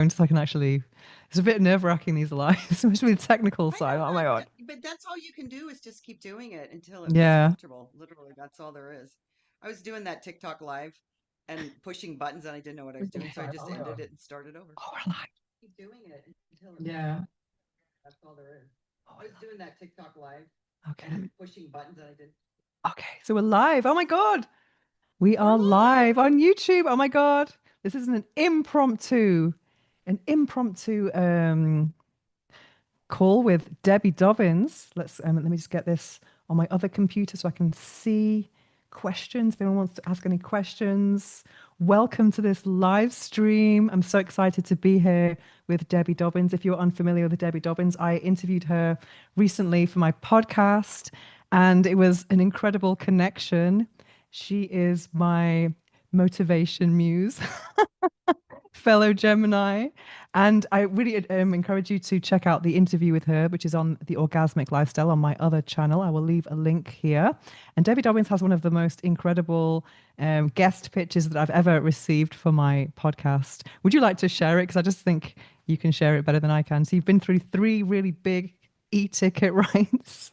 so I can actually. It's a bit nerve-wracking these lives, especially the technical I side. Oh my know, God. but that's all you can do is just keep doing it until it feels Yeah. comfortable. Literally, that's all there is. I was doing that TikTok live and pushing buttons and I didn't know what I was doing, so I just ended it and started over. Oh, we're live. Keep doing it until it feels Yeah. comfortable. That's all there is. Oh, I was doing that TikTok live okay. and pushing buttons and I didn't. Okay. So we're live. Oh my God. We We're are live live. on YouTube. Oh my God. This is an impromptu call with Debbie Dobbins. Let me just get this on my other computer so I can see questions. If anyone wants to ask any questions, welcome to this live stream. I'm so excited to be here with Debbie Dobbins. If you're unfamiliar with Debbie Dobbins, I interviewed her recently for my podcast, and it was an incredible connection. She is my motivation muse. Fellow Gemini. And I really encourage you to check out the interview with her, which is on the Orgasmic Lifestyle on my other channel. I will leave a link here. And Debbie Dobbins has one of the most incredible guest pitches that I've ever received for my podcast. Would you like to share it? Because I just think you can share it better than I can. So you've been through three really big e-ticket rides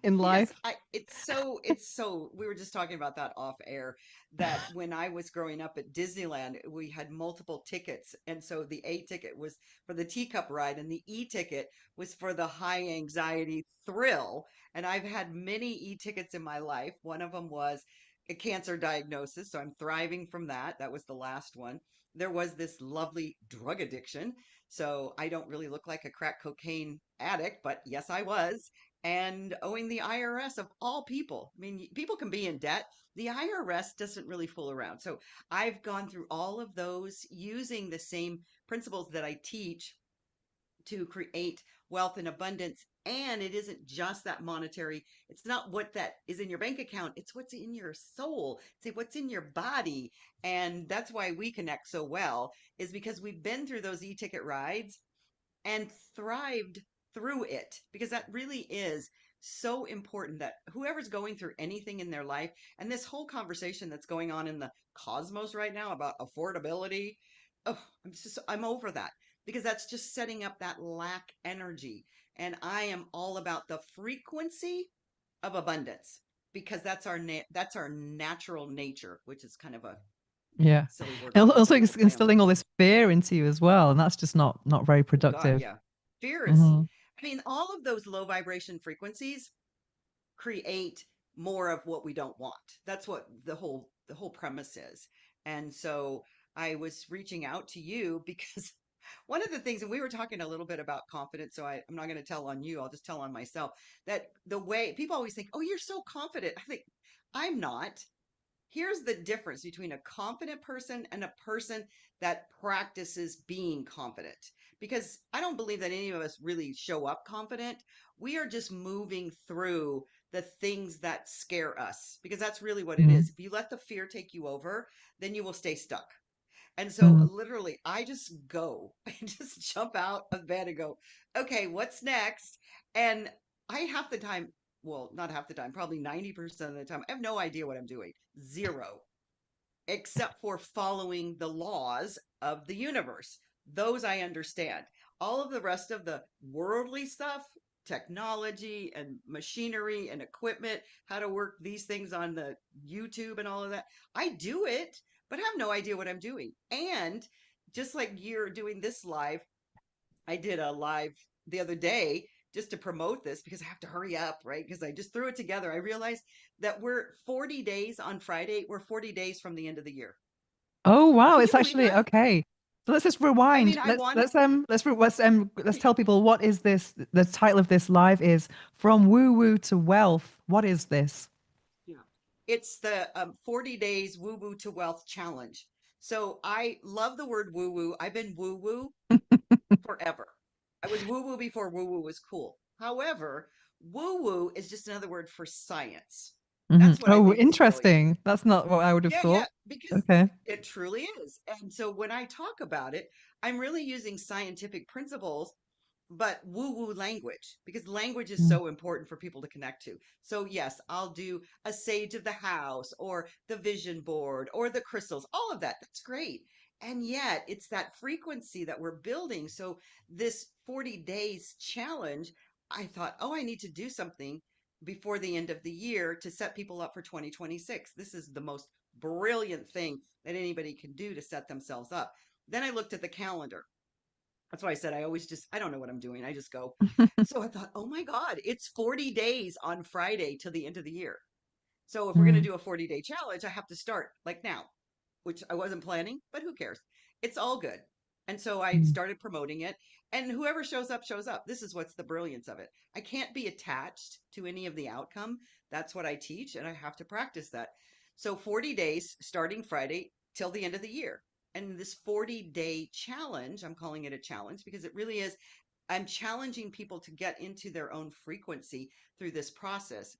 in Yes, life. it's so we were just talking about that off air that when I was growing up at Disneyland, we had multiple tickets. And so the A ticket was for the teacup ride and the E ticket was for the high anxiety thrill. And I've had many E tickets in my life. One of them was a cancer diagnosis, so I'm thriving from that. That was the last one. There was this lovely drug addiction. So I don't really look like a crack cocaine addict, but yes, I was and owing the IRS of all people. I mean, people can be in debt. The IRS doesn't really fool around. So I've gone through all of those using the same principles that I teach to create wealth and abundance. And it isn't just that monetary. It's not what that is in your bank account. It's what's in your soul. It's what's in your body. And that's why we connect so well is because we've been through those e-ticket rides and thrived through it because that really is so important that whoever's going through anything in their life and this whole conversation that's going on in the cosmos right now about affordability, oh, I'm over that because that's just setting up that lack energy. And I am all about the frequency of abundance because that's our natural nature, which is kind of a Yeah. silly word for And me, also but it's a play on instilling all words. this fear into you as well. And that's just not very Oh God, productive. yeah. Fear is, Hmm. I mean, all of those low vibration frequencies create more of what we don't want. That's what the whole premise is. And so I was reaching out to you because one of the things, and we were talking a little bit about confidence, so I'm not going to tell on you, I'll just tell on myself that the way people always think, oh, you're so confident. I think I'm not. Here's the difference between a confident person and a person that practices being confident. Because I don't believe that any of us really show up confident. We are just moving through the things that scare us, because that's really what it Hmm. is. If you let the fear take you over, then you will stay stuck. And so, Hmm. literally, I just go, I just jump out of bed and go, okay, what's next? And I half the time, well, not half the time, probably 90% of the time, I have no idea what I'm doing. Zero, except for following the laws of the universe. Those I understand. All of the rest of the worldly stuff, technology and machinery and equipment, how to work these things on the YouTube and all of that, I do it, but I have no idea what I'm doing. And just like you're doing this live, I did a live the other day just to promote this because I have to hurry up, right? Because I just threw it together. I realized that we're 40 days on Friday. We're 40 days from the end of the year. Oh wow, Can it's you believe actually that? okay. So let's just I rewind. mean, I Let's wanted, let's um let's re- let's right. tell people what is this. The title of this live is From Woo Woo to Wealth. What is this? Yeah. It's the 40 days woo woo to wealth challenge. So I love the word woo woo. I've been woo woo forever. I was woo woo before woo woo was cool. However, woo woo is just another word for science. Hmm. That's what I Oh, think is brilliant. interesting. That's not what I would have Yeah, yeah, thought. because Okay. it truly is. And so when I talk about it, I'm really using scientific principles, but woo woo language, because language is Mm. so important for people to connect to. So, yes, I'll do a sage of the house or the vision board or the crystals, all of that. That's great. And yet it's that frequency that we're building. So this 40 days challenge, I thought, oh, I need to do something before the end of the year to set people up for 2026. This is the most brilliant thing that anybody can do to set themselves up. Then I looked at the calendar. That's why I said I always just, I don't know what I'm doing. I just go. So I thought, oh my God, it's 40 days on Friday till the end of the year. So if we're going to Mm, do a 40-day challenge, I have to start like now, which I wasn't planning, but who cares? It's all good. And so I mm. started promoting it, and whoever shows up, shows up. This is what's the brilliance of it. I can't be attached to any of the outcome. That's what I teach, and I have to practice that. So 40 days starting Friday till the end of the year. And this 40-day challenge, I'm calling it a challenge because it really is. I'm challenging people to get into their own frequency through this process,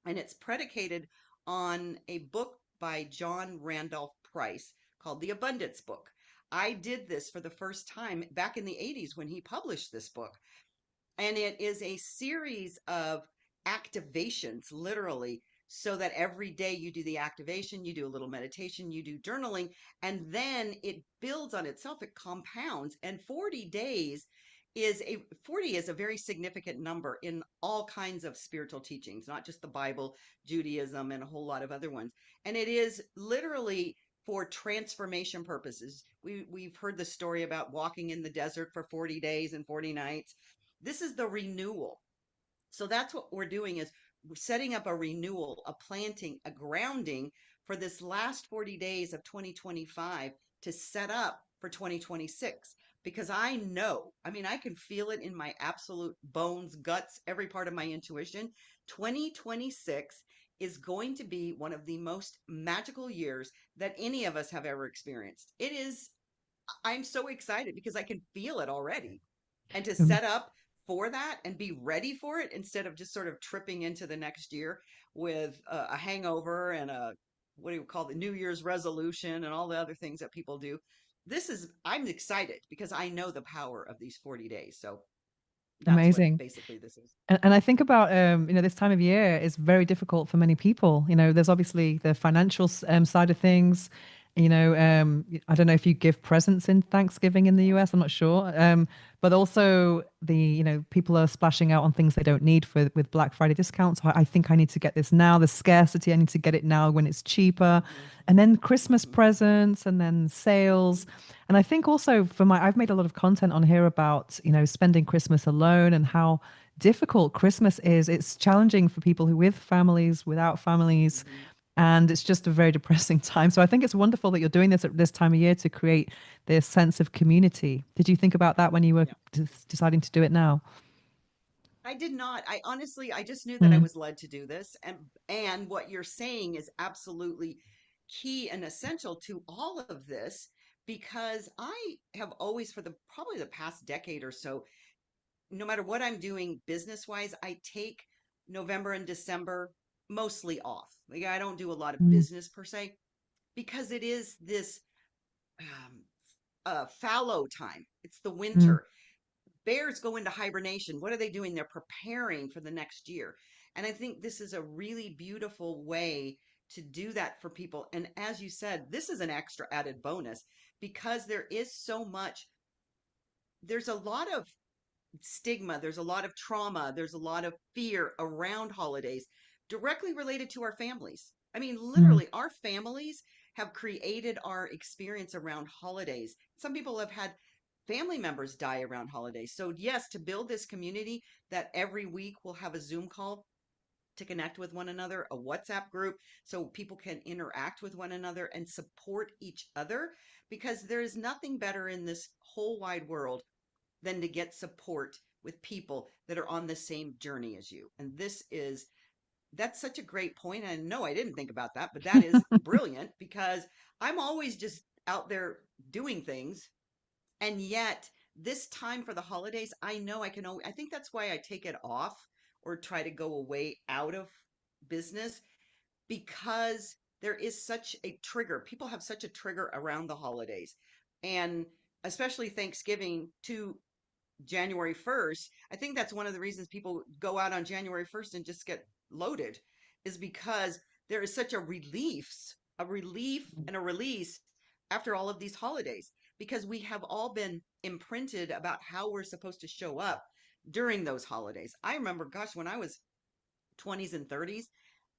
and it's predicated on a book by John Randolph Price called The Abundance Book. I did this for the first time back in the 80s when he published this book. And it is a series of activations, literally, so that every day you do the activation, you do a little meditation, you do journaling, and then it builds on itself, it compounds. And 40 days is a 40 is a very significant number in all kinds of spiritual teachings, not just the Bible, Judaism, and a whole lot of other ones. And it is literally for transformation purposes. We've heard the story about walking in the desert for 40 days and 40 nights. This is the renewal. So that's what we're doing is we're setting up a renewal, a planting, a grounding for this last 40 days of 2025 to set up for 2026. Because I know, I mean, I can feel it in my absolute bones, guts, every part of my intuition. 2026 is going to be one of the most magical years that any of us have ever experienced. It is, I'm so excited because I can feel it already. And to Um, set up for that and be ready for it instead of just sort of tripping into the next year with a hangover and a, what do you call the New Year's resolution and all the other things that people do. I'm excited because I know the power of these 40 days. So that's what Amazing. basically this is. And I think about, this time of year is very difficult for many people. There's obviously the financial side of things. I don't know if you give presents in Thanksgiving in the US. I'm not sure. But also people are splashing out on things they don't need with Black Friday discounts. I think I need to get this now. The scarcity, I need to get it now when it's cheaper. And then Christmas Mm-hmm. presents and then sales. And I think also I've made a lot of content on here about, spending Christmas alone and how difficult Christmas is. It's challenging for people who with families, without families, Mm-hmm. and it's just a very depressing time. So I think it's wonderful that you're doing this at this time of year to create this sense of community. Did you think about that when you were Yeah. deciding to do it now? I did not. I honestly, I just knew that I Mm, was led to do this, and what you're saying is absolutely key and essential to all of this because I have always, for the probably the past decade or so, no matter what I'm doing business wise, I take November and December mostly off. Like I don't do a lot of mm, business per se because it is this um, fallow time. It's the mm. winter. Bears go into hibernation. What are they doing? They're preparing for the next year. And I think this is a really beautiful way to do that for people. And as you said, this is an extra added bonus because there is so much, there's a lot of stigma, there's a lot of trauma, there's a lot of fear around holidays directly related to our families. I mean, Mm. literally, our families have created our experience around holidays. Some people have had family members die around holidays. So, yes, to build this community that every week we'll have a Zoom call to connect with one another, a WhatsApp group, so people can interact with one another and support each other because there is nothing better in this whole wide world than to get support with people that are on the same journey as you. And that's such a great point. And no, I didn't think about that, but that is brilliant because I'm always just out there doing things. And yet, this time for the holidays, I know I can only, I think that's why I take it off or try to go away out of business because there is such a trigger. People have such a trigger around the holidays. And especially Thanksgiving to January 1st, I think that's one of the reasons people go out on January 1st and just get loaded is because there is such a relief and a release after all of these holidays because we have all been imprinted about how we're supposed to show up during those holidays. I remember, gosh, when I was 20s and 30s,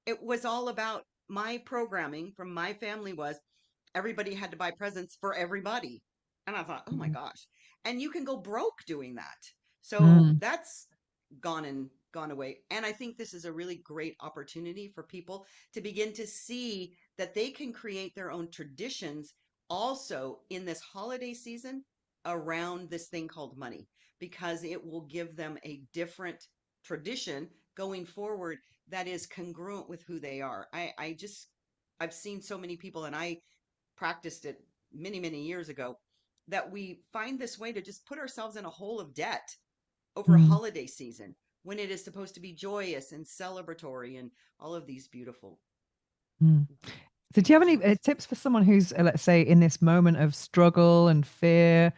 it was all about my programming from my family was everybody had to buy presents for everybody. And I thought, oh my Mm, gosh. And you can go broke doing that. So mm, that's gone away. And I think this is a really great opportunity for people to begin to see that they can create their own traditions also in this holiday season around this thing called money, because it will give them a different tradition going forward that is congruent with who they are. I've seen so many people, and I practiced it many, many years ago, that we find this way to just put ourselves in a hole of debt over a mm, holiday season when it is supposed to be joyous and celebratory and all of these beautiful, mm. So, do you have beautiful any words. tips for someone who's, let's say, in this moment of struggle and fear,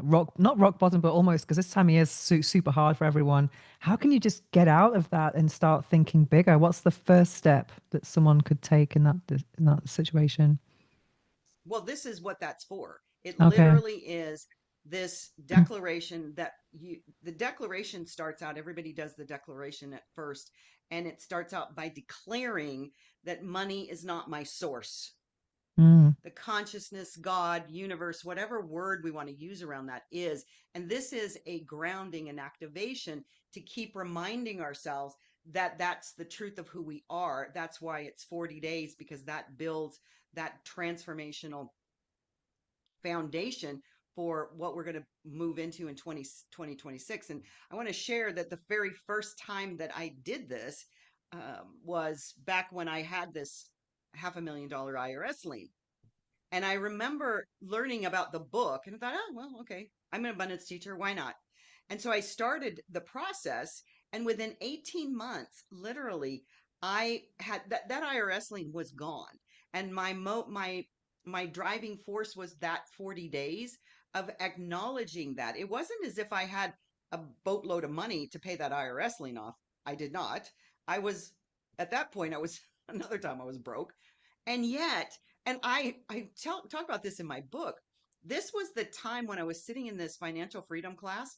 like not rock bottom, but almost, because this time of year is super hard for everyone? How can you just get out of that and start thinking bigger? What's the first step that someone could take in that situation? Well, this is what that's for. It Okay. literally is this declaration that the declaration starts out, everybody does the declaration at first, and it starts out by declaring that money is not my source. Mm, The consciousness, God, universe, whatever word we want to use around that is. And this is a grounding and activation to keep reminding ourselves that that's the truth of who we are. That's why it's 40 days, because that builds that transformational foundation for what we're going to move into in 2026. And I want to share that the very first time that I did this was back when I had this $500,000 IRS lien. And I remember learning about the book and I thought, oh, well, okay, I'm an abundance teacher. Why not? And so I started the process. And within 18 months, literally, I had that IRS lien was gone. And my driving force was that 40 days of acknowledging that. It wasn't as if I had a boatload of money to pay that IRS lien off. I did not. I was at that point, I was another time I was broke. And yet, and talk about this in my book. This was the time when I was sitting in this financial freedom class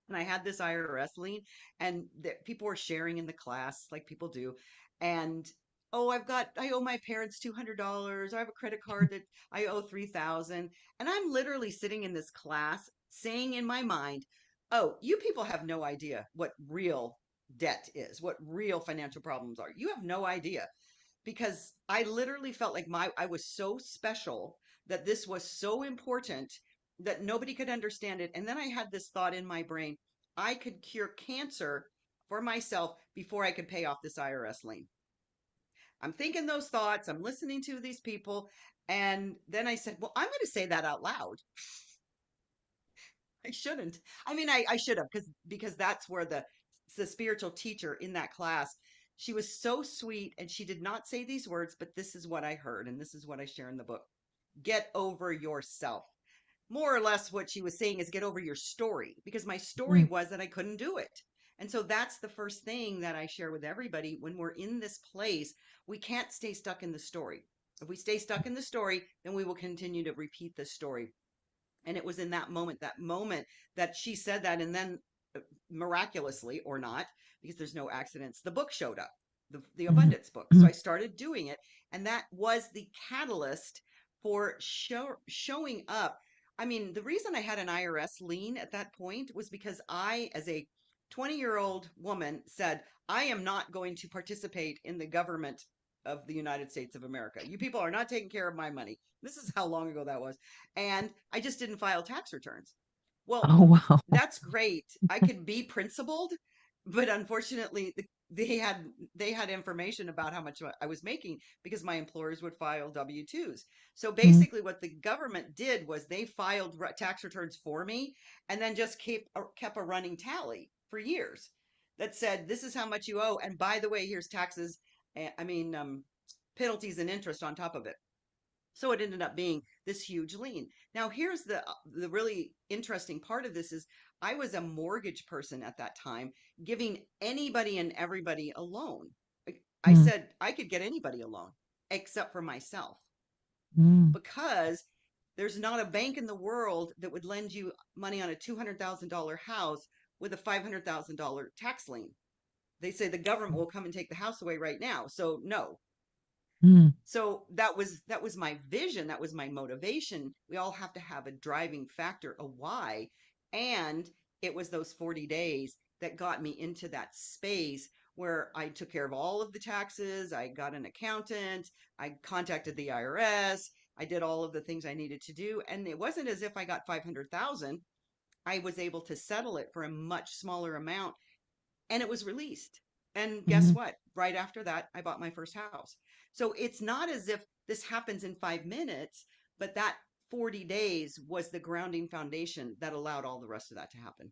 and I had this IRS lien, and people were sharing in the class like people do. And oh, I owe my parents $200. I have a credit card that I owe 3,000. And I'm literally sitting in this class saying in my mind, oh, you people have no idea what real debt is, what real financial problems are. You have no idea because I literally felt like I was so special, that this was so important that nobody could understand it. And then I had this thought in my brain, I could cure cancer for myself before I could pay off this IRS lien. I'm thinking those thoughts, I'm listening to these people, and then I said, well, I'm going to say that out loud. I shouldn't. I mean, I should have, because that's where the spiritual teacher in that class, she was so sweet and she did not say these words, but this is what I heard and this is what I share in the book. Get over yourself. More or less what she was saying is get over your story, because my story mm, was that I couldn't do it. And so that's the first thing that I share with everybody when we're in this place. We can't stay stuck in the story. If we stay stuck in the story, then we will continue to repeat the story. And it was in that moment that she said that. And then miraculously or not, because there's no accidents, the book showed up, the mm, abundance book. So mm, I started doing it. And that was the catalyst for showing up. I mean, the reason I had an IRS lien at that point was because I, as a 20-year-old woman, said, I am not going to participate in the government of the United States of America. You people are not taking care of my money. This is how long ago that was. And I just didn't file tax returns. Well, Oh, wow. that's great. I could be principled, but unfortunately, they had information about how much I was making because my employers would file W-2s. So Mm, basically, what the government did was they filed tax returns for me, and then just kept a running tally for years that said this is how much you owe, and by the way, here's taxes. I mean, penalties and interest on top of it. So it ended up being this huge lien. Now, here's the really interesting part of this is I was a mortgage person at that time, giving anybody and everybody a loan. I mm, said I could get anybody a loan except for myself, mm, because There's not a bank in the world that would lend you money on a $200,000 house with a $500,000 tax lien. They say the government will come and take the house away right now. So no. Mm, So that was my vision, that was my motivation. We all have to have a driving factor, a why. And it was those 40 days that got me into that space where I took care of all of the taxes, I got an accountant, I contacted the IRS, I did all of the things I needed to do, and it wasn't as if I got 500,000. I was able to settle it for a much smaller amount and it was released. And guess mm. what? Right after that, I bought my first house. So it's not as if this happens in 5 minutes, but that 40 days was the grounding foundation that allowed all the rest of that to happen.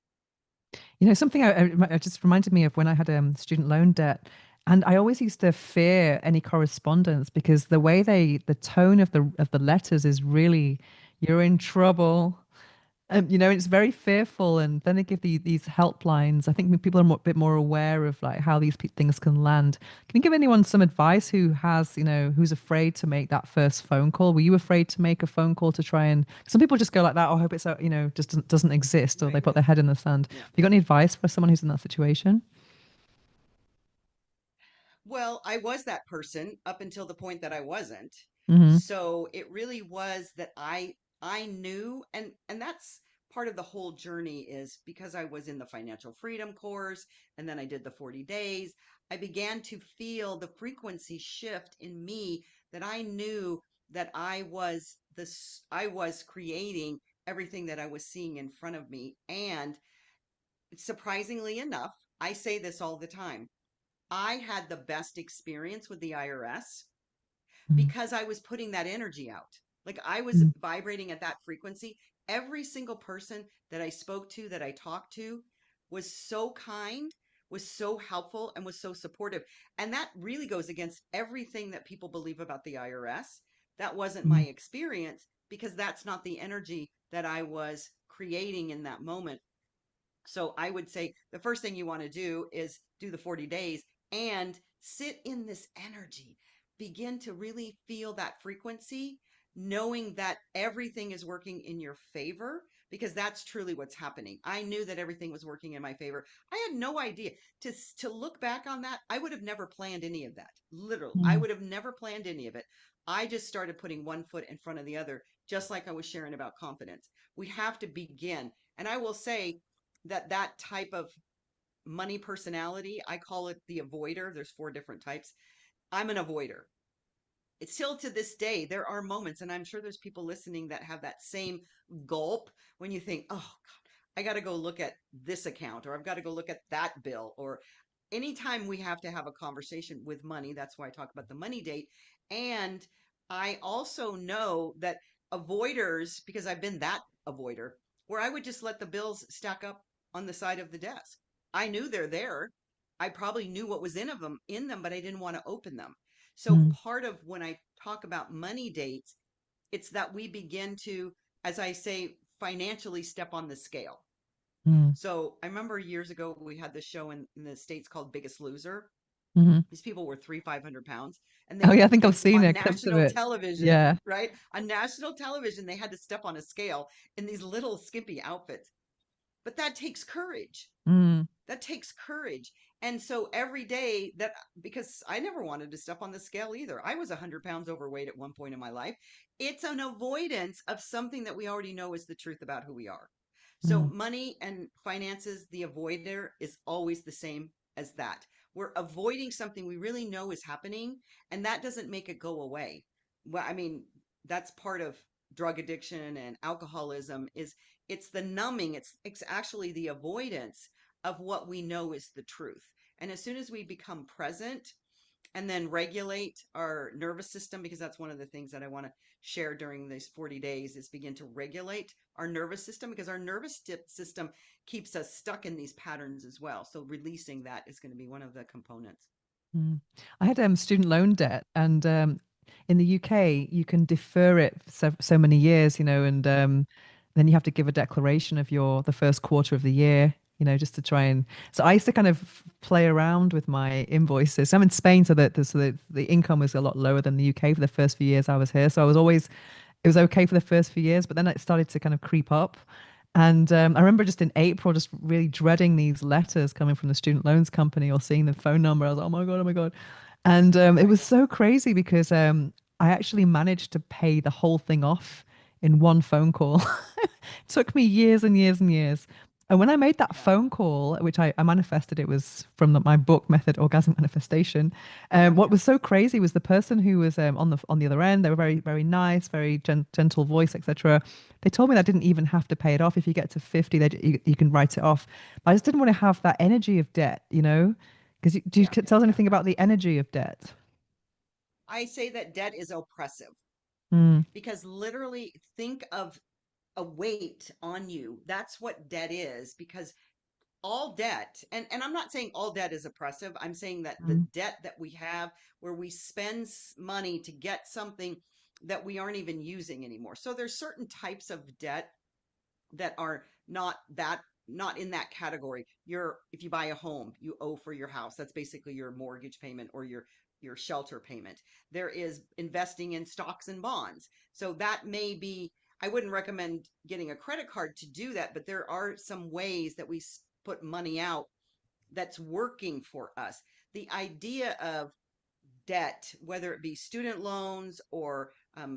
Something it just reminded me of when I had student loan debt, and I always used to fear any correspondence because the tone of the letters is really, you're in trouble. It's very fearful, and then they give these helplines. I think people are a bit more aware of like how these things can land. Can you give anyone some advice who's afraid to make that first phone call? Were you afraid to make a phone call to try and? Some people just go like that. Oh, I hope it's just doesn't exist, or they Right. put their head in the sand. Yeah. Have you got any advice for someone who's in that situation? Well, I was that person up until the point that I wasn't. Mm-hmm. So it really was that I knew, and that's part of the whole journey is because I was in the financial freedom course and then I did the 40 days, I began to feel the frequency shift in me that I knew that I was creating everything that I was seeing in front of me. And surprisingly enough, I say this all the time. I had the best experience with the IRS because I was putting that energy out. Like I was Mm-hmm. vibrating at that frequency. Every single person that I spoke to, that I talked to, was so kind, was so helpful, and was so supportive. And that really goes against everything that people believe about the IRS. That wasn't my experience because that's not the energy that I was creating in that moment. So I would say the first thing you want to do is do the 40 days and sit in this energy. Begin to really feel that frequency, knowing that everything is working in your favor because that's truly what's happening. I knew that everything was working in my favor. I had no idea. To look back on that, I would have never planned any of that. Literally, I Mm-hmm. would have never planned any of it. I just started putting one foot in front of the other, just like I was sharing about confidence. We have to begin. And I will say that type of money personality, I call it the avoider. There's four different types. I'm an avoider. It's still to this day, there are moments, and I'm sure there's people listening that have that same gulp when you think, oh God, I got to go look at this account, or I've got to go look at that bill, or anytime we have to have a conversation with money, that's why I talk about the money date. And I also know that avoiders, because I've been that avoider, where I would just let the bills stack up on the side of the desk. I knew they're there. I probably knew what was in them, but I didn't want to open them. So part of when I talk about money dates, it's that we begin to, as I say, financially step on the scale. Mm-hmm. So I remember years ago we had this show in the States called Biggest Loser. Mm-hmm. These people were 500 pounds and Oh they yeah, I would think I've take seen on clips of national it. television, Yeah. right? On national television, they had to step on a scale in these little skimpy outfits. But that takes courage. Mm, That takes courage. And so every day that, because I never wanted to step on the scale either. I was 100 pounds overweight at one point in my life. It's an avoidance of something that we already know is the truth about who we are. So mm, money and finances, the avoider is always the same as that. We're avoiding something we really know is happening, and that doesn't make it go away. Well, I mean, that's part of drug addiction and alcoholism is it's the numbing, it's actually the avoidance of what we know is the truth. And as soon as we become present and then regulate our nervous system, because that's one of the things that I want to share during these 40 days is begin to regulate our nervous system because our nervous system keeps us stuck in these patterns as well. So releasing that is going to be one of the components. mm. I had student loan debt, and in the UK, you can defer it for so many years, and then you have to give a declaration of the first quarter of the year, just to try and. So I used to kind of play around with my invoices. I'm in Spain, so that the income was a lot lower than the UK for the first few years I was here. So I was always it was okay for the first few years, but then it started to kind of creep up. And I remember just in April, just really dreading these letters coming from the student loans company or seeing the phone number. I was like, oh my God, oh my God. And it Right. was so crazy because I actually managed to pay the whole thing off in one phone call. Took me years and years and years. And when I made that Yeah. phone call, which I manifested, it was from my book Method Orgasm Manifestation. Yeah. What Yeah. was so crazy was the person who was on the other end. They were very very nice, very gentle voice, etc. They told me that I didn't even have to pay it off. If you get to 50, you can write it off. But I just didn't want to have that energy of debt, you know? Because do you Yeah. tell us Yeah. anything about the energy of debt? I say that debt is oppressive Mm, because literally think of a weight on you. That's what debt is because all debt, and I'm not saying all debt is oppressive. I'm saying that the mm, debt that we have where we spend money to get something that we aren't even using anymore. So there's certain types of debt that are not in that category. You're if you buy a home, you owe for your house. That's basically your mortgage payment or your shelter payment. There is investing in stocks and bonds. So that may be I wouldn't recommend getting a credit card to do that, but there are some ways that we put money out that's working for us. The idea of debt, whether it be student loans or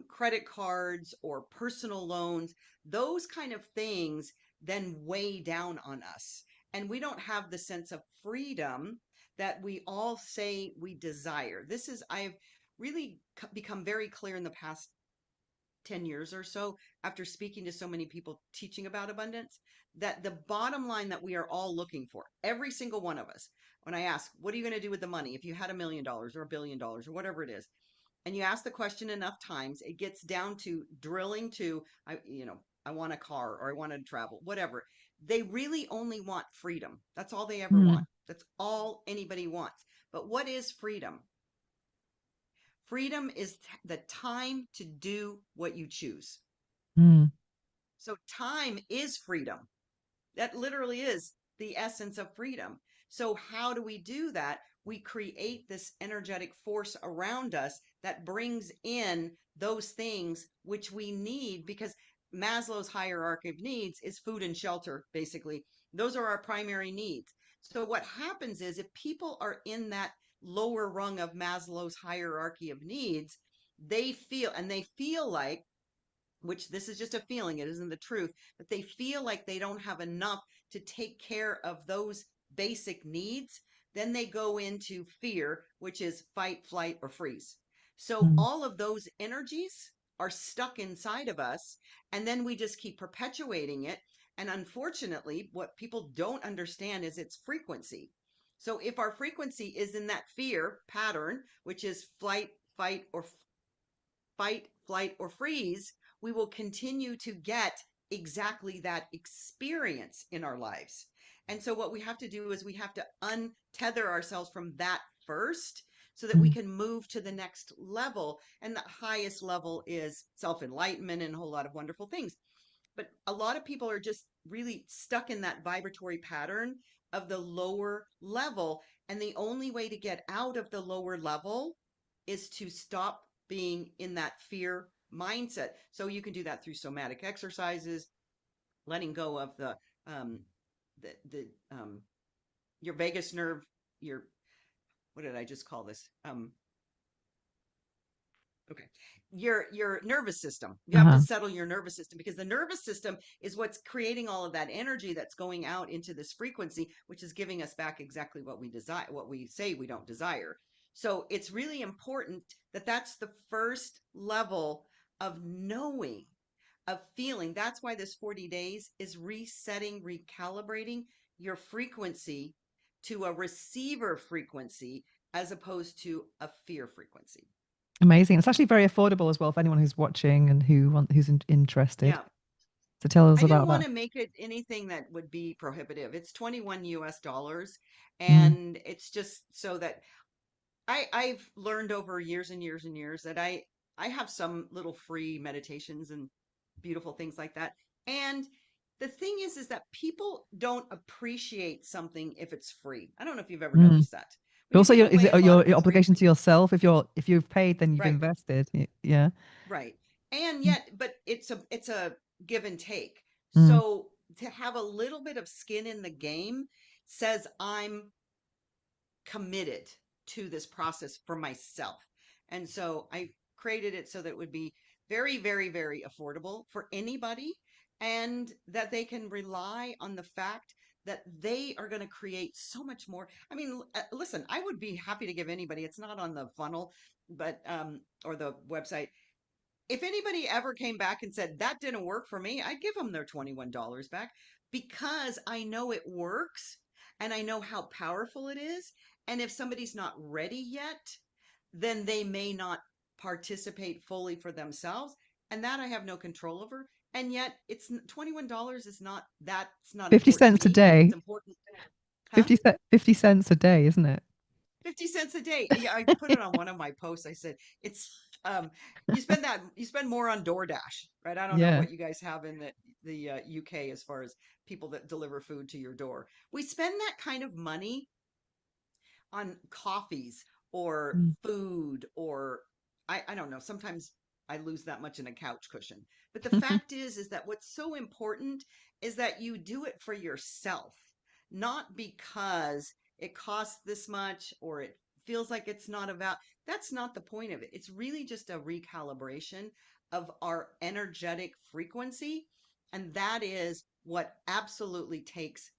credit cards or personal loans, those kind of things then weigh down on us. And we don't have the sense of freedom that we all say we desire. I've really become very clear in the past 10 years or so after speaking to so many people teaching about abundance that the bottom line that we are all looking for, every single one of us, when I ask, what are you going to do with the money if you had $1 million or $1 billion or whatever it is? And you ask the question enough times, it gets down to drilling to, I want a car or I want to travel, whatever. They really only want freedom. That's all they ever want. mm, That's all anybody wants. But what is freedom? Freedom is the time to do what you choose. mm, So time is freedom. That literally is the essence of freedom. So, how do we do that? We create this energetic force around us that brings in those things which we need because Maslow's hierarchy of needs is food and shelter, basically. Those are our primary needs. So, what happens is if people are in that lower rung of Maslow's hierarchy of needs, they feel like which this is just a feeling, it isn't the truth, but they feel like they don't have enough to take care of those basic needs, then they go into fear, which is fight, flight, or freeze. So mm, all of those energies are stuck inside of us, and then we just keep perpetuating it. And unfortunately, what people don't understand is its frequency. So if our frequency is in that fear pattern, which is fight, flight, or freeze, we will continue to get exactly that experience in our lives. And so, what we have to do is we have to untether ourselves from that first so that we mm, can move to the next level. And the highest level is self enlightenment and a whole lot of wonderful things. But a lot of people are just really stuck in that vibratory pattern of the lower level. And the only way to get out of the lower level is to stop being in that fear mindset. So you can do that through somatic exercises, letting go of um, the your vagus nerve, your what did I just call this? Okay. Your nervous system. You have to uh-huh, settle your nervous system because the nervous system is what's creating all of that energy that's going out into this frequency, which is giving us back exactly what we desire, what we say we don't desire. So it's really important that that's the first level of knowing, of feeling. That's why this 40 days is resetting, recalibrating your frequency to a receiver frequency as opposed to a fear frequency. amazing. It's actually very affordable as well for anyone who's watching and who's interested. Yeah. So tell us I didn't about want that. to make it anything that would be prohibitive. It's 21 US dollars. Mm, And it's just so that I've learned over years and years and years that I have some little free meditations and beautiful things like that. And the thing is that people don't appreciate something if it's free. I don't know if you've ever mm. noticed that. But When you also, give is away it a lot of your free, obligation to yourself? If you've paid, then you've right, invested. Yeah. right. and yet, but it's a give and take. Mm, So to have a little bit of skin in the game says I'm committed to this process for myself. And so I created it so that it would be very, very, very affordable for anybody, and that they can rely on the fact that they are going to create so much more. I mean, listen, I would be happy to give anybody, it's not on the funnel, but, or the website, if anybody ever came back and said that didn't work for me, I'd give them their $21 back, because I know it works and I know how powerful it is. And if somebody's not ready yet, then they may not participate fully for themselves. And that I have no control over. And yet $21 is not, that's not 50 important to cents a me. It's day. important. Huh? 50 cents a day, isn't it? 50 cents a day. Yeah, I put it on one of my posts. I said, it's you spend more on DoorDash, right? I don't know Yeah. what you guys have in the UK as far as people that deliver food to your door. We spend that kind of money on coffees or Mm, food, or I don't know, sometimes I lose that much in a couch cushion. But the fact is that what's so important is that you do it for yourself, not because it costs this much or it feels like it's not about. That's not the point of it. It's really just a recalibration of our energetic frequency, and that is what absolutely takes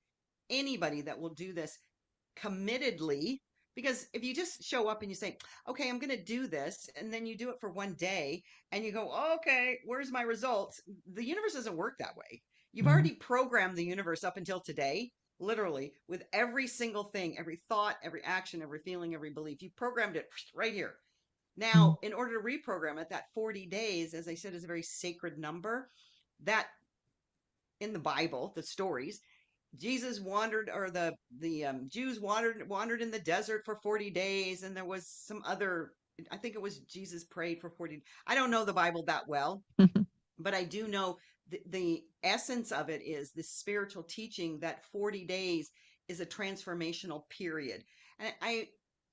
anybody that will do this committedly. Because if you just show up and you say, okay, I'm going to do this, and then you do it for one day and you go, okay, where's my results? The universe doesn't work that way. You've mm, already programmed the universe up until today, literally, with every single thing, every thought, every action, every feeling, every belief. You programmed it right here. mm, Now, in order to reprogram it, that 40 days, as I said, is a very sacred number. That in the Bible, the stories, Jesus wandered, or the Jews wandered in the desert for 40 days, and there was some other. I think it was Jesus prayed for 40. I don't know the Bible that well, but I do know the essence of it is this spiritual teaching that 40 days is a transformational period. And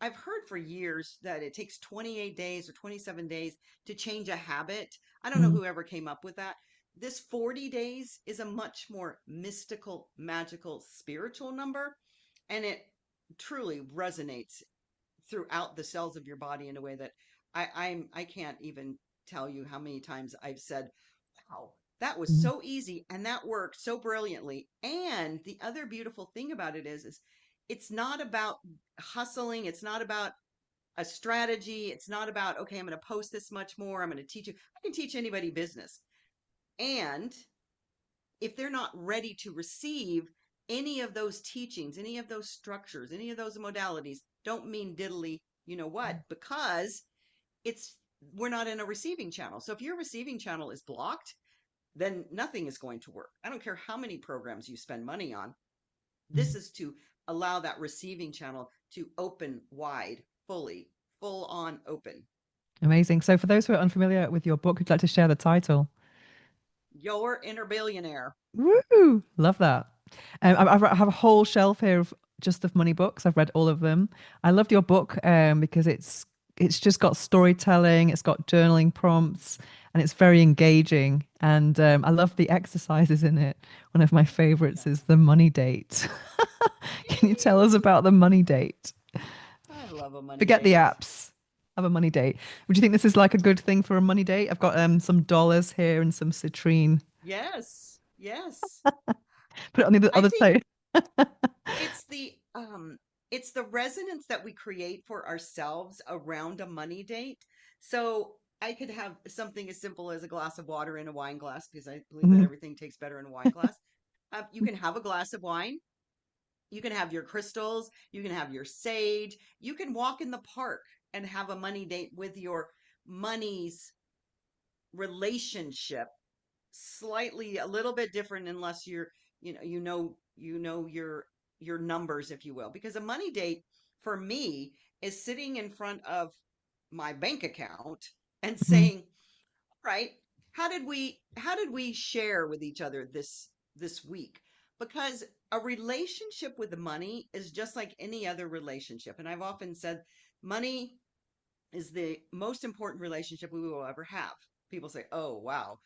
I've heard for years that it takes 28 days or 27 days to change a habit. I don't know mm, whoever came up with that. This 40 days is a much more mystical, magical, spiritual number, and it truly resonates throughout the cells of your body in a way that I can't even tell you how many times I've said, wow, that was mm, so easy and that worked so brilliantly. And the other beautiful thing about it is it's not about hustling. It's not about a strategy. It's not about, okay, I'm going to post this much more. I'm going to teach you. I can teach anybody business. And if they're not ready to receive any of those teachings, any of those structures, any of those modalities, don't mean diddly, you know what, because it's we're not in a receiving channel. So if your receiving channel is blocked, then nothing is going to work. I don't care how many programs you spend money on. This mm. is to allow that receiving channel to open wide, fully, full on open. Amazing. So, for those who are unfamiliar with your book, would you like to share the title? Your inner billionaire. Woo! Love that. I have a whole shelf here of just of money books. I've read all of them. I loved your book because it's just got storytelling, it's got journaling prompts, and it's very engaging. And I love the exercises in it. One of my favorites Yeah. is the money date. Can you tell us about the money date? I love a money Forget the date. apps. Have a money date. Would you think this is like a good thing for a money date? I've got some dollars here and some citrine. Yes. Yes. Put it on the I other think side. it's the resonance that we create for ourselves around a money date. So I could have something as simple as a glass of water in a wine glass, because I believe that Mhm. everything tastes better in a wine glass. You can have a glass of wine. You can have your crystals. You can have your sage. You can walk in the park and have a money date with your money's relationship, slightly a little bit different, unless you're, your numbers, if you will, because a money date for me is sitting in front of my bank account and Mhm. saying, right, how did we share with each other this week? Because a relationship with the money is just like any other relationship, and I've often said money is the most important relationship we will ever have, people say, "Oh, wow,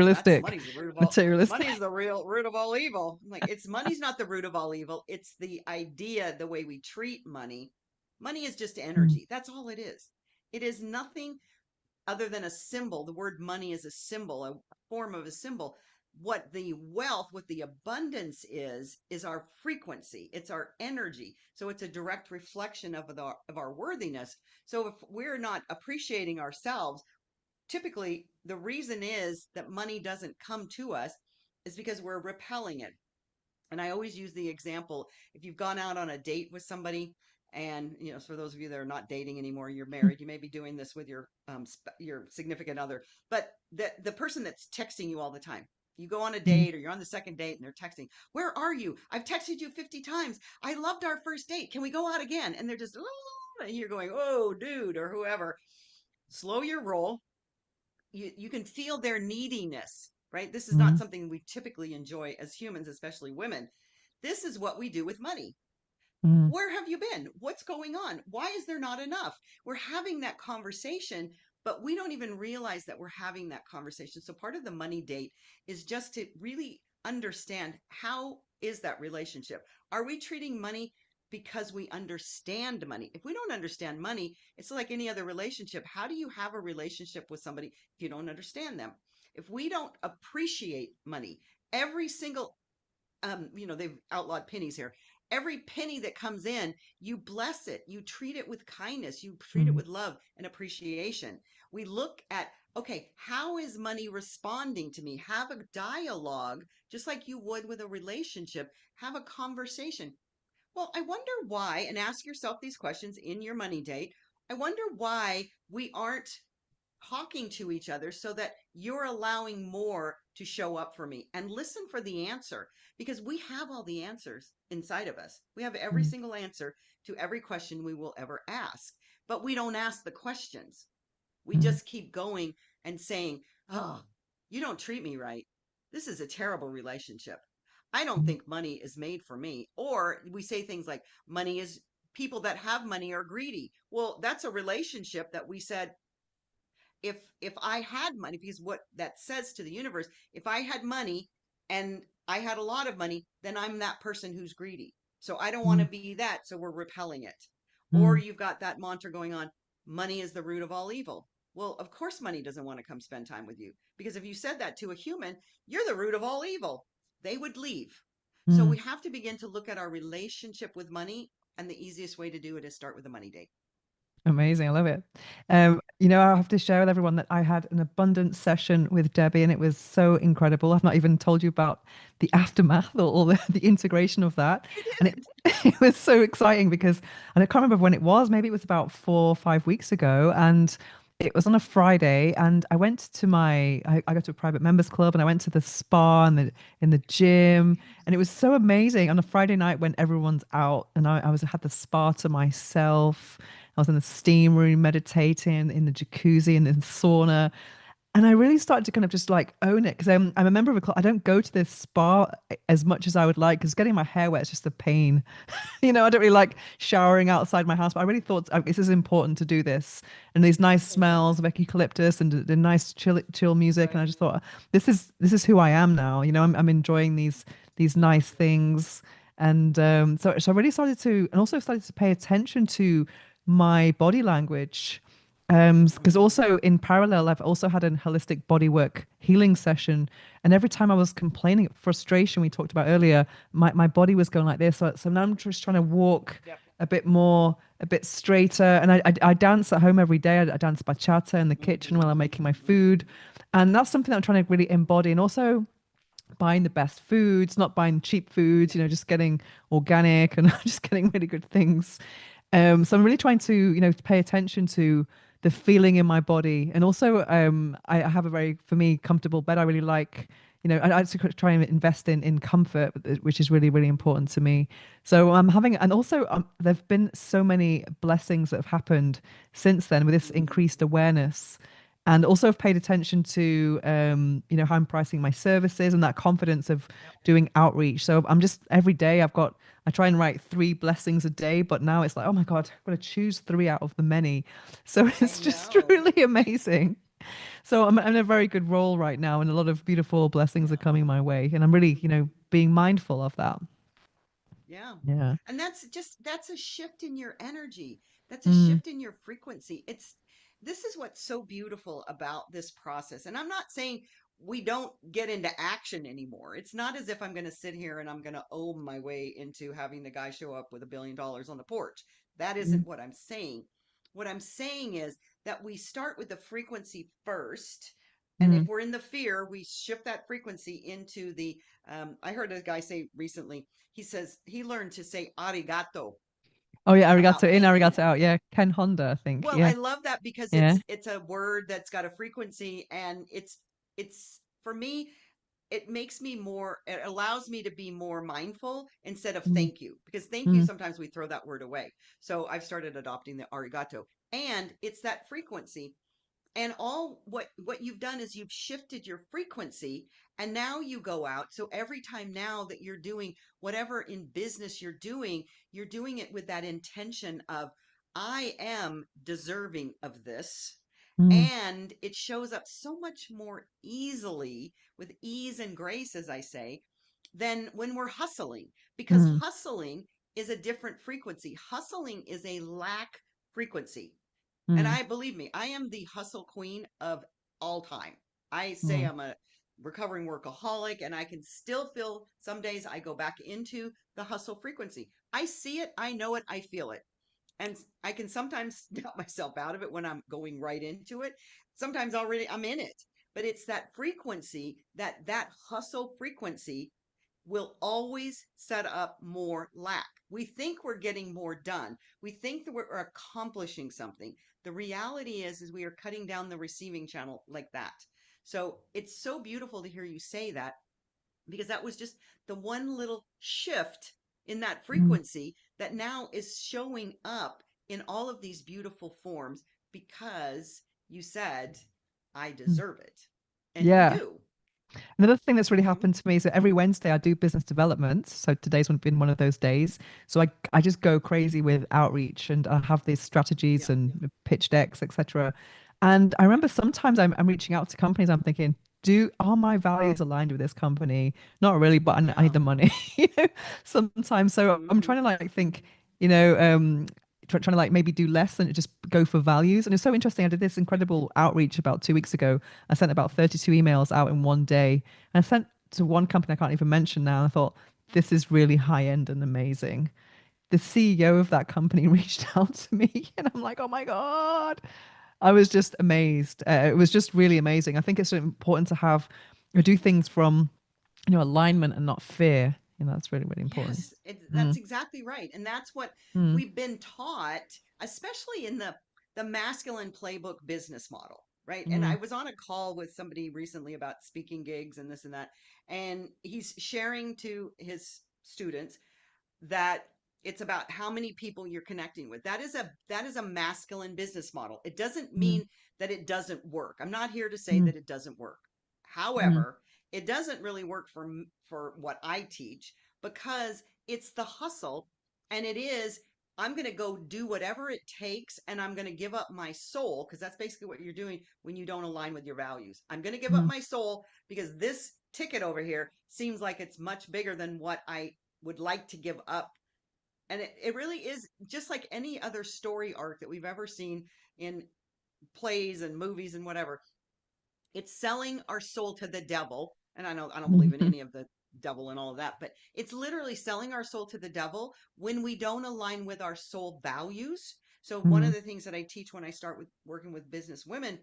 that's Materialistic. money's the root of all Materialistic. money's the real root of all evil." I'm like, it's money's not the root of all evil. It's the idea, the way we treat money. Money is just Mm, energy. That's all it is. It is nothing other than a symbol. The word money is a symbol, a form of a symbol. What the wealth, what the abundance is our frequency. It's our energy. So it's a direct reflection of our worthiness. So if we're not appreciating ourselves, typically the reason is that money doesn't come to us is because we're repelling it. And I always use the example, if you've gone out on a date with somebody, and for those of you that are not dating anymore, you're married, you may be doing this with your significant other, but the person that's texting you all the time. You go on a mm, date or you're on the second date and they're texting, "Where are you? I've texted you 50 times. I loved our first date. Can we go out again?" And they're just, "Oh," and you're going, "Oh, dude," or whoever. Slow your roll. You can feel their neediness, right? This is not mm, something we typically enjoy as humans, especially women. This is what we do with money. mm, Where have you been? What's going on? Why is there not enough? We're having that conversation, but we don't even realize that we're having that conversation. So part of the money date is just to really understand, how is that relationship? Are we treating money because we understand money? If we don't understand money, it's like any other relationship. How do you have a relationship with somebody if you don't understand them? If we don't appreciate money, every single they've outlawed pennies here. Every penny that comes in, you bless it. You treat it with kindness. You treat it mm, with love and appreciation. We look at, okay, how is money responding to me? Have a dialogue, just like you would with a relationship. Have a conversation. Well, I wonder why, and ask yourself these questions in your money date. I wonder why we aren't talking to each other so that you're allowing more to show up for me, and listen for the answer, because we have all the answers inside of us. We have every mm, single answer to every question we will ever ask, but we don't ask the questions. We mm, just keep going and saying, "Oh, you don't treat me right. This is a terrible relationship. I don't mm, think money is made for me." Or we say things like, money is, people that have money are greedy. Well, that's a relationship that we said, if I had money, because what that says to the universe, if I had money and I had a lot of money, then I'm that person who's greedy. So I don't want to mm, be that. So we're repelling it. Or mm. you've got that mantra going on, money is the root of all evil. Well, of course, money doesn't want to come spend time with you, because if you said that to a human, you're the root of all evil, they would leave. So Mm. we have to begin to look at our relationship with money. And the easiest way to do it is start with a money date. Amazing. I love it. I have to share with everyone that I had an abundance session with Debbie and it was so incredible. I've not even told you about the aftermath or all the integration of that. You And it, didn't. it was so exciting because, and I can't remember when it was, maybe it was about 4 or 5 weeks ago. And it was on a Friday and I go to a private members club and I went to the spa and in the gym. And it was so amazing on a Friday night when everyone's out and had the spa to myself. I was in the steam room meditating in the jacuzzi and in the sauna. And I really started to kind of just like own it because I'm a member of a club. I don't go to this spa as much as I would like because getting my hair wet is just a pain. I don't really like showering outside my house, but I really thought this is important to do this. And these nice smells of eucalyptus and the nice chill music. And Right. I just thought, this is who I am now. I'm enjoying these nice things. And so I really started to, and also started to pay attention to my body language. Because Mm. also in parallel, I've also had a holistic bodywork healing session. And every time I was complaining, frustration we talked about earlier, my body was going like this. So now I'm just trying to walk Yep. a bit more, a bit straighter. And I dance at home every day. I dance bachata in the kitchen while I'm Mm-hmm. making my Mm-hmm. food. And that's something that I'm trying to really embody. And also buying the best foods, not buying cheap foods, just getting organic and just getting really good things. So I'm really trying to, pay attention to the feeling in my body. And also, I have a very, for me, comfortable bed. I really like, I actually try and invest in comfort, which is really, really important to me. So I'm having, and also there've been so many blessings that have happened since then with this Mm-hmm. increased awareness. And also have paid attention to, how I'm pricing my services and that confidence of Yep. doing outreach. So I'm just every day I try and write 3 blessings a day, but now it's like, oh my God, I've got to choose three out of the many. So I it's just know. really amazing. So I'm in a very good role right now, and a lot of beautiful blessings are Yeah. coming my way, and I'm really, being mindful of that. Yeah. Yeah. And that's a shift in your energy. That's a Mm, shift in your frequency. This is what's so beautiful about this process. And I'm not saying we don't get into action anymore. It's not as if I'm going to sit here and I'm going to own my way into having the guy show up with $1 billion on the porch. That mm, isn't what I'm saying. What I'm saying is that we start with the frequency first. And if mm. we're in the fear, we shift that frequency into the, I heard a guy say recently, he says he learned to say arigato Oh yeah, arigato about in, thanking arigato him. out. Yeah, Ken Honda, I think. Well, Yeah, I love that because yeah. it's a word that's got a frequency and it's for me it makes me more it allows me to be more mindful instead of Mm, thank you because thank you mm, sometimes we throw that word away. So I've started adopting the arigato and it's that frequency and all what you've done is you've shifted your frequency and now you go out so every time now that you're doing whatever in business you're doing it with that intention of I am deserving of this mm, and it shows up so much more easily with ease and grace as I say than when we're hustling because mm, hustling is a different frequency. Hustling is a lack frequency and mm, I believe me, I am the hustle queen of all time. I say mm, I'm a recovering workaholic and I can still feel some days I go back into the hustle frequency. I see it, I know it, I feel it. And I can sometimes snap myself out of it when I'm going right into it. Sometimes already I'm in it. But it's that frequency, that hustle frequency will always set up more lack. We think we're getting more done. We think that we're accomplishing something. The reality is we are cutting down the receiving channel like that. So it's so beautiful to hear you say that because that was just the one little shift in that mm, frequency that now is showing up in all of these beautiful forms because you said, I mm. deserve it. And you Yeah. do. Another thing that's really Hmm. happened to me is that every Wednesday I do business development. So today's been one of those days. So I just go crazy with outreach and I have these strategies Yeah. and pitch decks, etc. And I Yeah. remember sometimes I'm reaching out to companies. I'm thinking, are my values aligned with this company? Not really, but I Yeah. need the money. Sometimes. So I'm Hmm. trying to like think, you know, um, trying to like maybe do less and just go for values. And it's so interesting. I did this incredible outreach about 2 weeks ago. I sent about 32 emails out in one day. And I sent to one company I can't even mention now. And I thought, this is really high end and amazing. The CEO of that company reached out to me, and I'm like, oh my God. I was just amazed. It was just really amazing. I think it's important to have, or do things from, alignment and not fear. That's really, really important. Yes, that's Mm, exactly right. And that's what mm, we've been taught, especially in the masculine playbook business model, right? And I mm, was on a call with somebody recently about speaking gigs and this and that, and he's sharing to his students that it's about how many people you're connecting with. That is a masculine business model. It doesn't mm, mean that it doesn't work. I'm not here to say mm, that it doesn't work. mm, However, it doesn't really work for what I teach because it's the hustle and it is I'm going to go do whatever it takes and I'm going to give up my soul because that's basically what you're doing when you don't align with your values. I'm going to give up mm, my soul because this ticket over here seems like it's much bigger than what I would like to give up. And it really is just like any other story arc that we've ever seen in plays and movies and whatever. It's selling our soul to the devil. And I don't believe in mm, any of the devil and all of that, but it's literally selling our soul to the devil when we don't align with our soul values. So one of mm, the things that I teach when I start with working with business women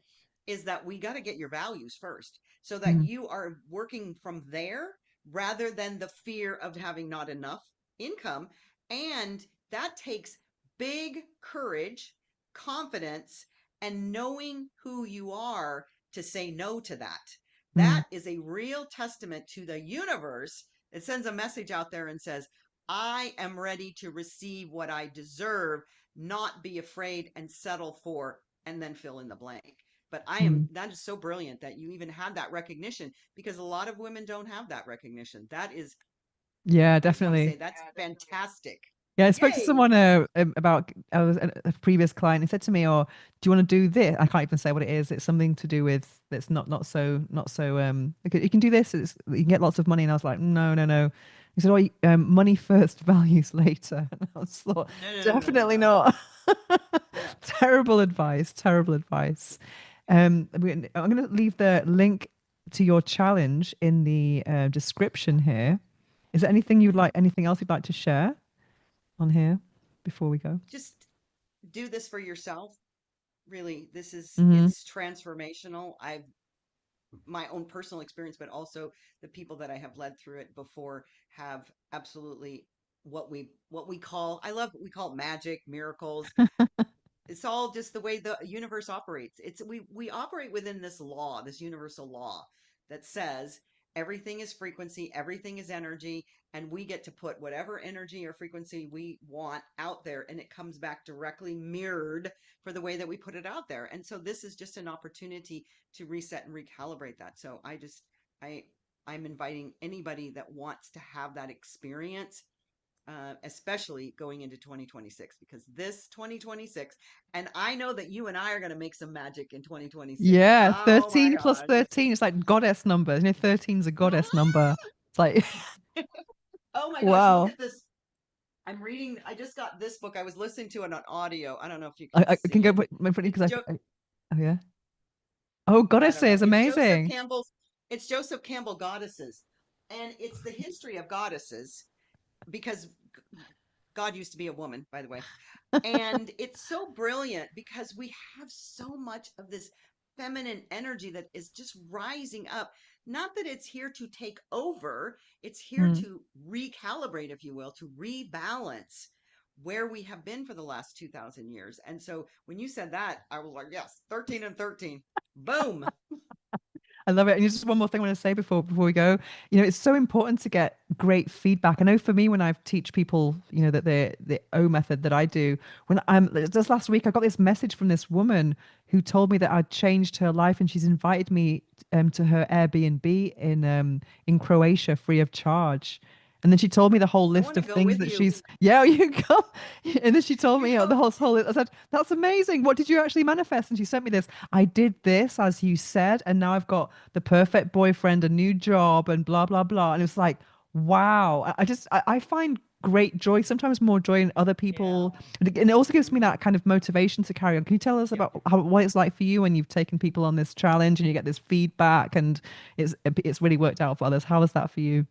is that we got to get your values first so that mm, you are working from there rather than the fear of having not enough income. And that takes big courage, confidence, and knowing who you are to say no to that. mm, That is a real testament to the universe. It sends a message out there and says, I am ready to receive what I deserve, not be afraid and settle for, and then fill in the blank. But mm. that is so brilliant that you even had that recognition because a lot of women don't have that recognition. That is, Yeah, I just want to definitely. say that's fantastic. Yeah, I spoke to Yay. someone about I was a previous client. He said to me, "Oh, do you want to do this?" I can't even say what it is. It's something to do with that's not so. You can do this. You can get lots of money. And I was like, no, no, no. He said, "Oh, money first, values later." And I was thought, No, no, no, no, no, definitely no. not. No. Terrible advice. Terrible advice. I'm going to leave the link to your challenge in the description here. Is there anything else you'd like to share on here before we go? Just do this for yourself. Really, Hmm. it's transformational. I've my own personal experience, but also the people that I have led through it before have absolutely what we call I love we call it magic, miracles. It's all just the way the universe operates. It's we operate within this law, this universal law that says everything is frequency, everything is energy, and we get to put whatever energy or frequency we want out there, and it comes back directly mirrored for the way that we put it out there. And so this is just an opportunity to reset and recalibrate that. So I I'm inviting anybody that wants to have that experience, especially going into 2026, because this 2026, and I know that you and I are going to make some magic in 2026. Yeah, Oh my 13 plus gosh. 13. It's like goddess numbers. 13 is a goddess number. It's like, Oh my gosh, look wow. at this. I just got this book. I was listening to it on audio. I don't know if you can I can see go it. put my foot It's because oh yeah. Oh, I don't know. goddesses, amazing. It's Joseph Campbell Goddesses. And it's the history of goddesses because God used to be a woman, by the way. And it's so brilliant because we have so much of this feminine energy that is just rising up. Not that it's here to take over, it's here Mm. to recalibrate, if you will, to rebalance where we have been for the last 2000 years. And so when you said that, I was like, yes, 13 and 13. Boom. I love it. And just one more thing I want to say before we go. It's so important to get great feedback. I know for me when I teach people, that the O method that I do, when I'm just last week I got this message from this woman who told me that I'd changed her life and she's invited me to her Airbnb in Croatia free of charge. And then she told me the whole I list want to of go things with that you. she's, yeah, you go. And then she told me Yeah. the whole list. I said, that's amazing. What did you actually manifest? And she sent me this. I did this, as you said, and now I've got the perfect boyfriend, a new job, and blah, blah, blah. And it was like, wow. I find great joy, sometimes more joy in other Yeah. people. And it also gives me Hmm. that kind of motivation to carry on. Can you tell us Yep. about what it's like for you when you've taken people on this challenge and you get this feedback and it's really worked out for others? How is that for you?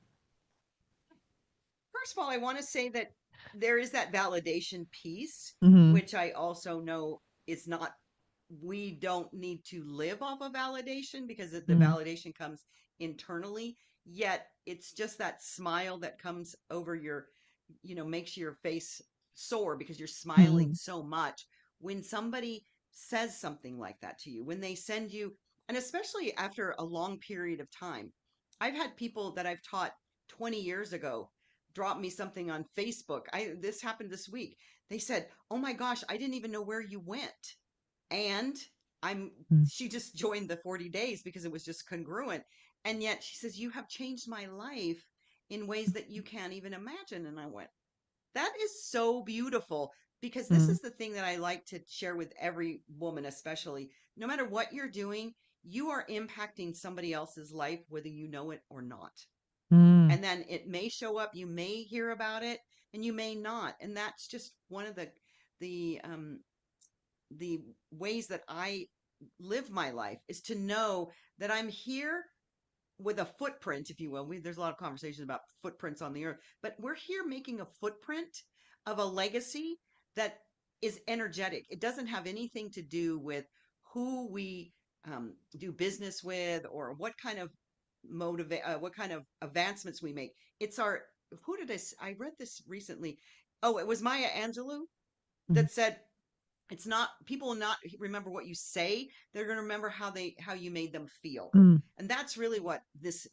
First of all, I want to say that there is that validation piece, Mm-hmm. which I also know is not, we don't need to live off of validation because the Mm-hmm. validation comes internally. Yet it's just that smile that comes over makes your face sore because you're smiling Mm-hmm. so much. When somebody says something like that to you, when they send you, and especially after a long period of time, I've had people that I've taught 20 years ago drop me something on Facebook. This happened this week. They said, "Oh my gosh, I didn't even know where you went." And I'm she just joined the 40 days because it was just congruent. And yet she says, "You have changed my life in ways that you can't even imagine." And I went, "That is so beautiful." Because this Mm-hmm. is the thing that I like to share with every woman, especially no matter what you're doing, you are impacting somebody else's life, whether you know it or not. Mm-hmm. And then it may show up, you may hear about it, and you may not. And that's just one of the the ways that I live my life is to know that I'm here with a footprint, if you will. There's a lot of conversations about footprints on the earth, but we're here making a footprint of a legacy that is energetic. It doesn't have anything to do with who we do business with or what kind of advancements we make. It's our who did I read this recently. Oh, it was Maya Angelou that said it's not people will not remember what you say, they're going to remember how you made them feel. Mm-hmm. And that's really what this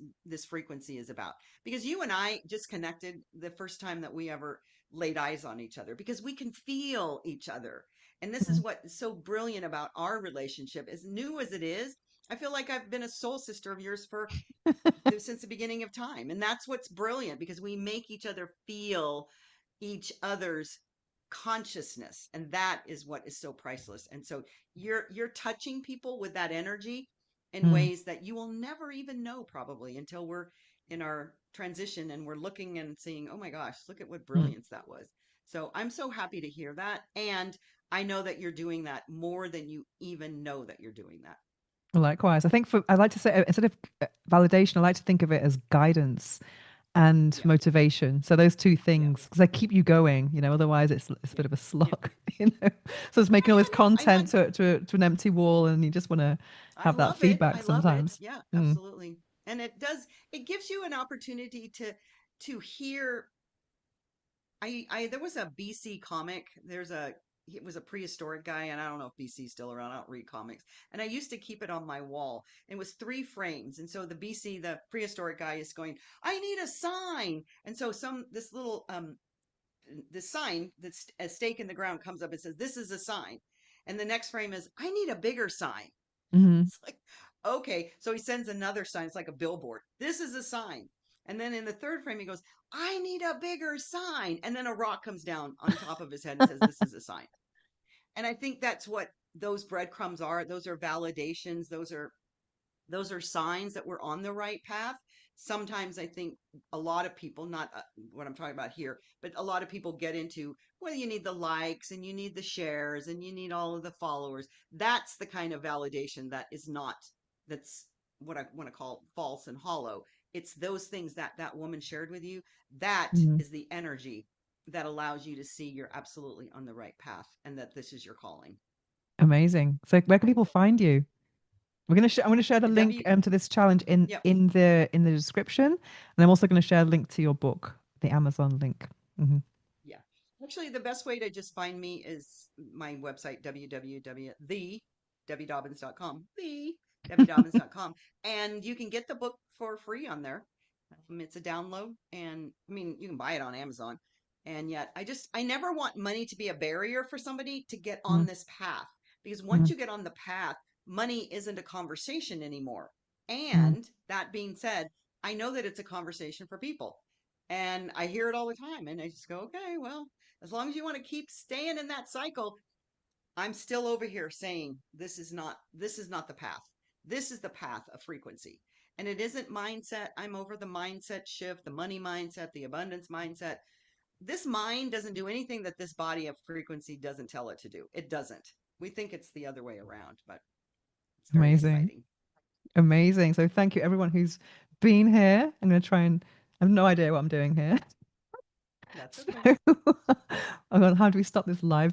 frequency is about, because you and I just connected the first time that we ever laid eyes on each other because we can feel each other. And this is what is so brilliant about our relationship, as new as it is. I feel like I've been a soul sister of yours for since the beginning of time, and that's what's brilliant because we make each other feel each other's consciousness, and that is what is so priceless. And so you're touching people with that energy in Mm, ways that you will never even know, probably, until we're in our transition and we're looking and seeing, oh my gosh, look at what mm. brilliance that was. So I'm so happy to hear that, and I know that you're doing that more than you even know that you're doing that. Likewise, I think for I like to say instead of validation, I like to think of it as guidance and Yeah, motivation. So those two yeah, things, because they keep you going, otherwise it's a yeah, bit of a yeah. slog, you know. So it's making Yeah, all yeah, this no, content to an empty wall, and you just want to I have that love it. I feedback love it. sometimes. Yeah, Mm. absolutely. And it gives you an opportunity to hear. There was a BC comic. It was a prehistoric guy, and I don't know if BC's still around. I don't read comics. And I used to keep it on my wall. It was 3 frames. And so the prehistoric guy is going, I need a sign. And so this little, this sign that's a stake in the ground comes up and says, this is a sign. And the next frame is, I need a bigger sign. Hmm. It's like, okay. So he sends another sign. It's like a billboard. This is a sign. And then in the third frame, he goes, I need a bigger sign. And then a rock comes down on top of his head and says, this is a sign. And I think that's what those breadcrumbs are. Those are validations. Those are signs that we're on the right path. Sometimes I think a lot of people, not what I'm talking about here, but a lot of people get into, well, you need the likes and you need the shares and you need all of the followers. That's the kind of validation that's what I want to call false and hollow. It's those things that that woman shared with you. That Hmm. is the energy that allows you to see you're absolutely on the right path and that this is your calling. Amazing. So where can people find you? I'm gonna share the link W, to this challenge in yep. in the description, and I'm also gonna share a link to your book, the Amazon link. Hmm. Yeah. Actually, the best way to just find me is my website, www.thedebbiedobbins.com, thedebbiedobbins.com. And you can get the book for free on there. It's a download. And I mean, you can buy it on Amazon. And yet, I never want money to be a barrier for somebody to get on this path. Because once Mm-hmm. you get on the path, money isn't a conversation anymore. Mm-hmm. And that being said, I know that it's a conversation for people. And I hear it all the time. And I just go, okay, well, as long as you want to keep staying in that cycle, I'm still over here saying this is not the path. This is the path of frequency. And it isn't mindset. I'm over the mindset shift, the money mindset, the abundance mindset. This mind doesn't do anything that this body of frequency doesn't tell it to do. It doesn't. We think it's the other way around, but it's very Amazing. exciting. Amazing. So thank you everyone who's been here. I'm going to try and I have no idea what I'm doing here. That's So okay. how do we stop this live